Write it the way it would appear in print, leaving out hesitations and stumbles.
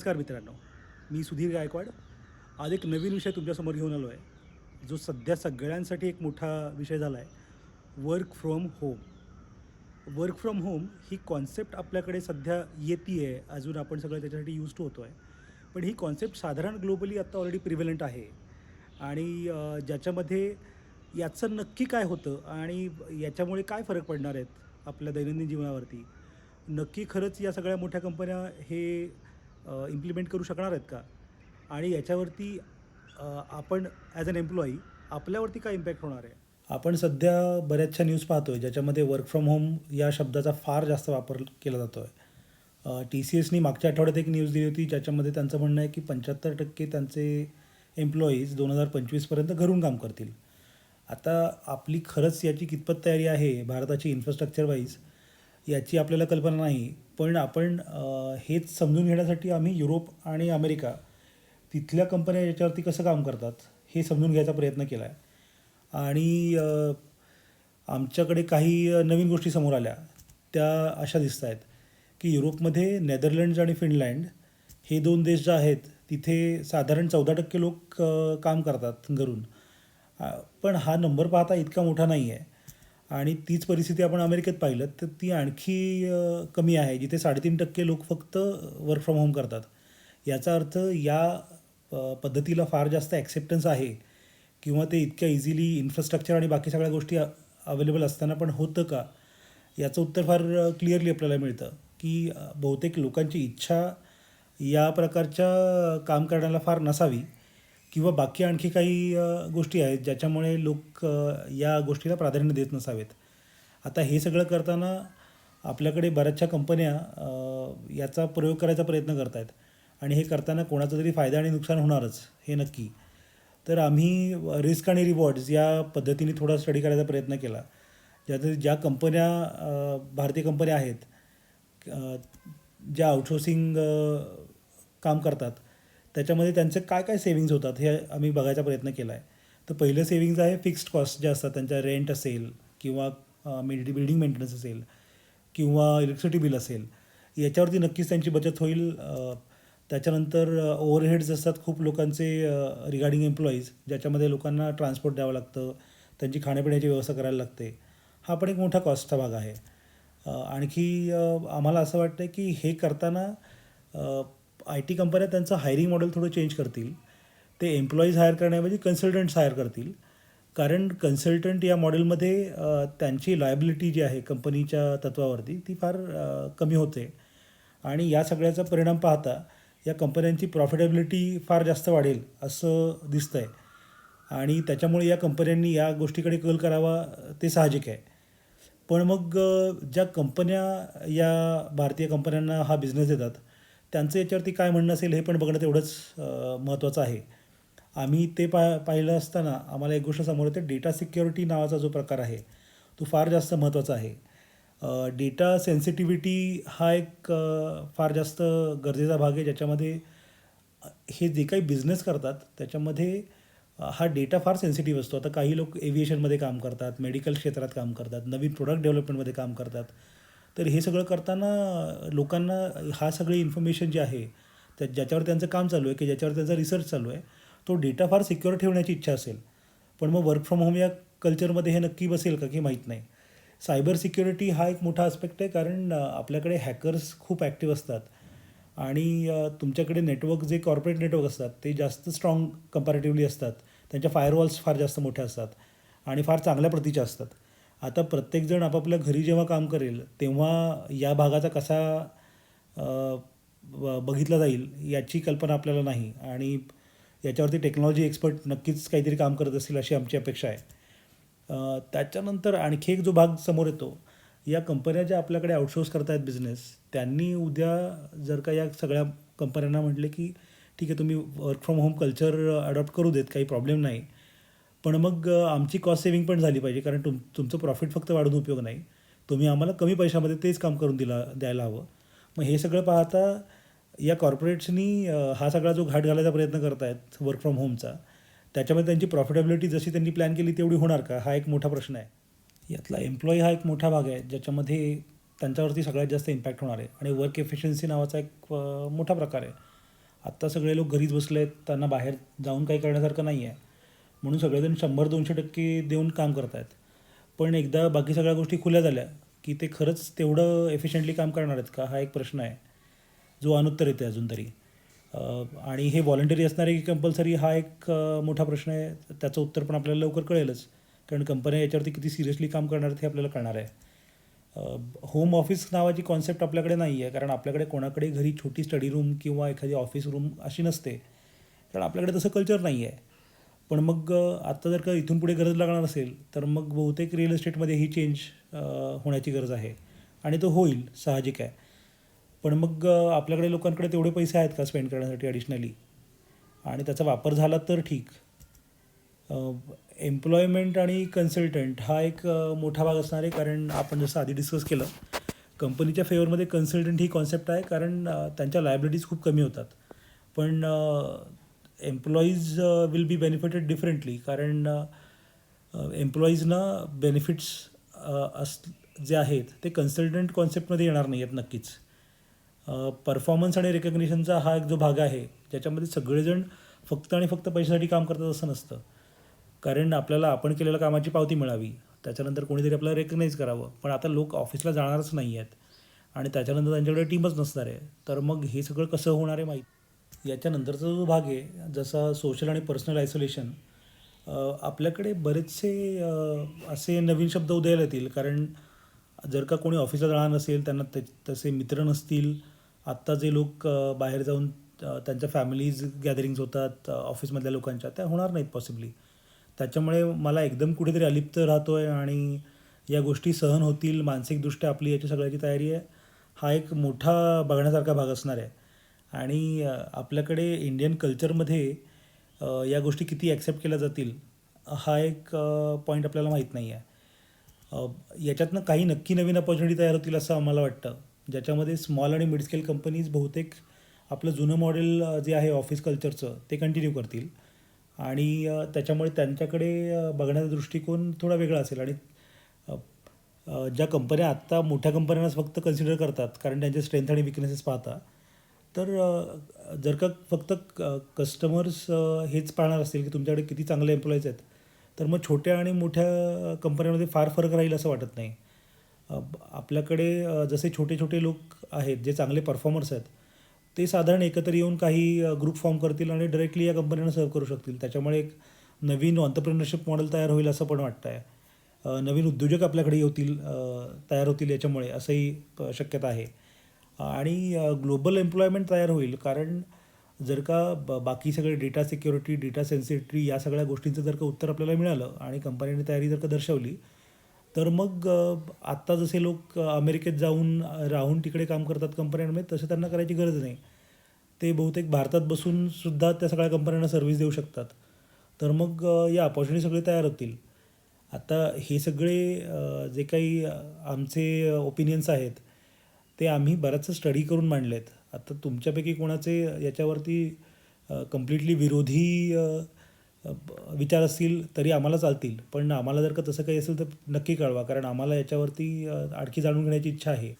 नमस्कार मित्रांनो, मी सुधीर गायकवाड. आज एक नवीन विषय तुमच्यासमोर घेऊन आलो आहे, जो सध्या सगळ्यांसाठी एक मोठा विषय झाला आहे, work from home. Work from home he concept आपल्याकडे सध्या येते आहे, अजून आपण सगळं त्याच्यासाठी यूज टू होतो आहे. पण ही कॉन्सेप्ट साधारण ग्लोबली आत्ता ऑलरेडी प्रिव्हेलंट आहे आणि ज्याच्यामध्ये याचं नक्की काय होतं आणि याच्यामुळे काय फरक पडणार आहेत आपल्या दैनंदिन जीवनावरती. नक्की खरंच या सगळ्या मोठ्या कंपन्या हे इम्प्लिमेंट करू शकणार आहेत का? आणि याच्यावरती आपण ॲज अन एम्प्लॉई आपल्यावरती काय इम्पॅक्ट होणार आहे? आपण सध्या बऱ्याचशा न्यूज पाहतोय ज्याच्यामध्ये वर्क फ्रॉम होम या शब्दाचा फार जास्त वापर केला जातो आहे. TCSनी मागच्या आठवड्यात एक न्यूज दिली होती ज्याच्यामध्ये त्यांचं म्हणणं आहे की 75% त्यांचे एम्प्लॉईज 2025पर्यंत घरून काम करतील. आता आपली खरंच याची कितपत तयारी आहे भारताची इन्फ्रास्ट्रक्चर वाईज याची आपल्याला कल्पना नाही. पण आपण हेच समजून घेण्यासाठी आम्ही युरोप आणि अमेरिका तिथल्या कंपन्या याच्यावरती कसं काम करतात हे समजून घ्यायचा प्रयत्न केला आहे. आणि आमच्याकडे काही नवीन गोष्टी समोर आल्या. त्या अशा दिसत आहेत की युरोपमध्ये नेदरलँड्स आणि फिनलँड हे 2 देश जे आहेत तिथे साधारण 14% लोक काम करतात घरून. पण हा नंबर पाहता इतका मोठा नाही आहे. आणि तीच परिस्थिती आपण अमेरिकेत पाहिलं तर ती आणखी कमी आहे, जिथे 3.5% लोक फक्त वर्क फ्रॉम होम करतात. याचा अर्थ या पद्धतीला फार जास्त ॲक्सेप्टन्स आहे किंवा ते इतक्या इझिली इन्फ्रास्ट्रक्चर आणि बाकी सगळ्या गोष्टी अवेलेबल असताना पण होतं का? याचं उत्तर फार क्लिअरली आपल्याला मिळतं की बहुतेक लोकांची इच्छा या प्रकारच्या काम करण्याला फार नसावी किंवा बाकी आणखी काही गोष्टी आहेत ज्याच्यामुळे लोक या गोष्टीला प्राधान्य देत नसावेत. आता हे सगळं करताना आपल्याकडे बऱ्याचशा कंपन्या याचा प्रयोग करायचा प्रयत्न करत आहेत आणि हे करताना कोणाचा तरी फायदा आणि नुकसान होणारच हे नक्की. तर आम्ही रिस्क आणि रिवॉर्ड्स या पद्धतीने थोडा स्टडी करायचा प्रयत्न केला. ज्या कंपन्या भारतीय कंपन्या आहेत ज्या आउटसोर्सिंग काम करतात त्याच्यामध्ये त्यांचे काय काय सेविंग्ज होतात हे आम्ही बघायचा प्रयत्न केला आहे. तर पहिलं सेविंग्ज आहे फिक्स्ड कॉस्ट जे असतात त्यांच्या रेंट असेल किंवा बिल्डिंग मेंटेनन्स असेल किंवा इलेक्ट्रिसिटी बिल असेल याच्यावरती नक्कीच त्यांची बचत होईल. त्याच्यानंतर ओव्हरहेड्स असतात खूप लोकांचे रिगार्डिंग एम्प्लॉईज ज्याच्यामध्ये लोकांना ट्रान्सपोर्ट द्यावं लागतं, त्यांची खाण्यापिण्याची व्यवस्था करायला लागते. हा पण एक मोठा कॉस्टचा भाग आहे. आणखी आम्हाला असं वाटतं की हे करताना IT कंपन्या त्यांचं हायरिंग मॉडेल थोडं चेंज करतील. ते एम्प्लॉईज हायर करण्याऐवजी कन्सल्टंट्स हायर करतील. कारण कन्सल्टंट या मॉडेलमध्ये त्यांची लायबिलिटी जी आहे कंपनीच्या तत्वावरती ती फार कमी होते आणि या सगळ्याचा परिणाम पाहता या कंपन्यांची प्रॉफिटेबिलिटी फार जास्त वाढेल असं दिसतं आहे. आणि त्याच्यामुळे या कंपन्यांनी या गोष्टीकडे कल करावा ते साहजिक आहे. पण मग ज्या कंपन्या या भारतीय कंपन्यांना हा बिझनेस देतात त्यांचं याच्यावरती काय म्हणणं असेल हे पण बघणं तेवढंच महत्त्वाचं आहे. आम्ही ते पाहिलं असताना आम्हाला एक गोष्ट समोर येते, डेटा सिक्युरिटी नावाचा जो प्रकार आहे तो फार जास्त महत्त्वाचा आहे. डेटा सेन्सिटिव्हिटी हा एक फार जास्त गरजेचा भाग आहे ज्याच्यामध्ये हे जे काही बिझनेस करतात त्याच्यामध्ये हा डेटा फार सेन्सिटिव्ह असतो. आता काही लोक एव्हिएशनमध्ये काम करतात, मेडिकल क्षेत्रात काम करतात, नवीन प्रोडक्ट डेव्हलपमेंटमध्ये काम करतात. तर हे सगळं करताना लोकांना हा सगळी इन्फॉर्मेशन जी आहे ज्याच्यावर त्यांचं काम चालू आहे की ज्याच्यावर त्यांचा रिसर्च चालू आहे तो डेटा फार सिक्युअर ठेवण्याची इच्छा असेल. पण मग वर्क फ्रॉम होम या कल्चरमध्ये हे नक्की बसेल का की माहीत नाही. सायबर सिक्युरिटी हा एक मोठा आस्पेक्ट आहे कारण आपल्याकडे हॅकर्स खूप ॲक्टिव्ह असतात आणि तुमच्याकडे नेटवर्क जे कॉर्पोरेट नेटवर्क असतात ते जास्त स्ट्रॉंग कंपॅरेटिव्हली असतात. त्यांच्या फायरवॉल्स फार जास्त मोठ्या असतात आणि फार चांगल्या प्रतीच्या असतात. आता प्रत्येकजण आपापल्या घरी जेव्हा काम करेल तेव्हा या भागाचा कसा बघितला जाईल याची कल्पना आपल्याला नाही आणि याच्यावरती टेक्नॉलॉजी एक्सपर्ट नक्कीच काहीतरी काम करत असतील अशी आमची अपेक्षा आहे. त्याच्यानंतर आणखी एक जो भाग समोर येतो, या कंपन्या ज्या आपल्याकडे आउटसोर्स करत आहेत बिझनेस त्यांनी उद्या जर का या सगळ्या कंपन्यांना म्हटले की ठीक आहे तुम्ही work from home culture adopt करू देत, काही प्रॉब्लेम नाही. पण मग आमची कॉस्ट सेविंग पण झाली पाहिजे कारण तुमचं प्रॉफिट फक्त वाढून उपयोग नाही. तुम्ही आम्हाला कमी पैशामध्ये तेच काम करून द्यायला हवं. मग हे सगळं पाहता या कॉर्पोरेट्सनी हा सगळा जो घाट घालायचा प्रयत्न करत आहेत वर्क फ्रॉम होमचा त्याच्यामध्ये त्यांची प्रॉफिटेबिलिटी जशी त्यांनी प्लॅन केली तेवढी होणार का हा एक मोठा प्रश्न आहे. यातला एम्प्लॉई हा एक मोठा भाग आहे ज्याच्यामध्ये त्यांच्यावरती सगळ्यात जास्त इम्पॅक्ट होणार आहे आणि वर्क एफिशियन्सी नावाचा एक मोठा प्रकार आहे. आत्ता सगळे लोक घरीच बसले आहेत, त्यांना बाहेर जाऊन काही करण्यासारखं नाही आहे, म्हणून सगळेजण 100-200% देऊन काम करत आहेत. पण एकदा बाकी सगळ्या गोष्टी खुल्या झाल्या की ते खरंच तेवढं एफिशियंटली काम करणार आहेत का, हा एक प्रश्न आहे जो अनुत्तर येते अजून तरी. आणि हे व्हॉलंटरी असणारे की कंपल्सरी, हा एक मोठा प्रश्न आहे. त्याचं उत्तर पण आपल्याला लवकर कळेलच, कारण कंपन्या याच्यावरती किती सिरियसली काम करणार आहेत हे आपल्याला कळणार आहे. होम ऑफिस नावाची कॉन्सेप्ट आपल्याकडे नाही आहे, कारण आपल्याकडे कोणाकडे घरी छोटी स्टडी रूम किंवा एखादी ऑफिस रूम अशी नसते, कारण आपल्याकडे तसं कल्चर नाही आहे. पण मग आत्ता जर का इथून पुढे गरज लागणार असेल तर मग बहुतेक रिअल इस्टेटमध्ये ही चेंज होण्याची गरज आहे, आणि तो होईल, साहजिक आहे. पण मग आपल्याकडे लोकांकडे तेवढे पैसे आहेत का स्पेंड करण्यासाठी ॲडिशनली, आणि त्याचा वापर झाला तर ठीक. एम्प्लॉयमेंट आणि कन्सल्टंट हा एक मोठा भाग असणार आहे, कारण आपण जसं आधी डिस्कस केलं, कंपनीच्या फेवरमध्ये कन्सल्टंट ही कॉन्सेप्ट आहे, कारण त्यांच्या लायबिलिटीज खूप कमी होतात. पण employees will be benefited differently, कारण एम्प्लॉईजना बेनिफिट्स जे आहेत ते कन्सल्टंट कॉन्सेप्टमध्ये येणार नाही आहेत नक्कीच. परफॉर्मन्स आणि रिकग्निशनचा हा एक जो भाग आहे, ज्याच्यामध्ये सगळेजण फक्त आणि फक्त पैशासाठी काम करतात असं नसतं, कारण आपल्याला आपण केलेल्या कामाची पावती मिळावी, त्याच्यानंतर कोणीतरी आपल्याला रेकग्नाईज करावं. पण आता लोक ऑफिसला जाणारच नाही आहेत आणि त्याच्यानंतर त्यांच्याकडे टीमच नसणार आहे, तर मग हे सगळं कसं होणार आहे माहीत. याच्यानंतरचा जो भाग आहे, जसा सोशल आणि पर्सनल आयसोलेशन, आपल्याकडे बरेचसे असे नवीन शब्द उदयाला येतील, कारण जर का कोणी ऑफिसला जाणार नसेल, त्यांना तसे मित्र नसतील, आत्ता जे लोक बाहेर जाऊन त्यांच्या फॅमिलीज गॅदरिंग्ज होतात ऑफिसमधल्या लोकांच्या, त्या होणार नाहीत पॉसिबली. त्याच्यामुळे मला एकदम कुठेतरी अलिप्त राहतो आहे आणि या गोष्टी सहन होतील मानसिकदृष्ट्या आपली, याची सगळ्याची तयारी आहे, हा एक मोठा बघण्यासारखा भाग असणार आहे. आणि आपल्याकडे इंडियन कल्चरमध्ये या गोष्टी किती ॲक्सेप्ट केल्या जातील, हा एक पॉईंट आपल्याला माहीत नाही आहे. याच्यातनं काही नक्की नवीन अपॉर्च्युनिटी तयार होतील असं आम्हाला वाटतं, ज्याच्यामध्ये स्मॉल आणि मिड स्केल कंपनीज बहुतेक आपलं जुनं मॉडेल जे आहे ऑफिस कल्चरचं ते कंटिन्यू करतील, आणि त्याच्यामुळे त्यांच्याकडे बघण्याचा दृष्टिकोन थोडा वेगळा असेल. आणि ज्या कंपन्या आत्ता मोठ्या कंपन्यांनाच फक्त कन्सिडर करतात, कारण त्यांचे स्ट्रेंथ आणि विकनेसेस पाहता, तर जर का फक्त कस्टमर्स हेच पाहणार असतील की तुमच्याकडे किती चांगले एम्प्लॉईज आहेत, तर मग छोट्या आणि मोठ्या कंपन्यांमध्ये फार फरक राहील असं वाटत नाही. आपल्याकडे जसे छोटे छोटे लोक आहेत जे चांगले परफॉर्मर्स आहेत, ते साधारण एकत्र येऊन काही ग्रुप फॉर्म करतील आणि डायरेक्टली या कंपन्यांना सर्व करू शकतील. त्याच्यामुळे एक नवीन ऑन्टरप्रिनरशिप मॉडेल तयार होईल असं पण वाटतं आहे. नवीन उद्योजक आपल्याकडे येतील, तयार होतील याच्यामुळे, असंही शक्यता आहे. आणि ग्लोबल एम्प्लॉयमेंट तयार होईल, कारण जर का बाकी सगळे डेटा सिक्युरिटी, डेटा सेन्सिटिव्हिटी या सगळ्या गोष्टींचं जर का उत्तर आपल्याला मिळालं आणि कंपनीने तयारी जर का दर्शवली, तर मग आत्ता जसे लोक अमेरिकेत जाऊन राहून तिकडे काम करतात कंपन्यांमध्ये, तसं त्यांना करायची गरज नाही. ते बहुतेक भारतात बसून सुद्धा त्या सगळ्या कंपन्यांना सर्व्हिस देऊ शकतात. तर मग या अपॉर्च्युनिटी सगळे तयार होतील. आता हे सगळे जे काही आमचे ओपिनियन्स आहेत, ते आम्ही बराचसा स्टडी करून मांडले आहेत. आता तुमच्यापैकी कोणाचे याच्यावरती कम्प्लिटली विरोधी विचार असतील तरी आम्हाला चालतील, पण आम्हाला जर का तसं काही असेल तर नक्की कळवा, कारण आम्हाला याच्यावरती आणखी जाणून घेण्याची इच्छा आहे.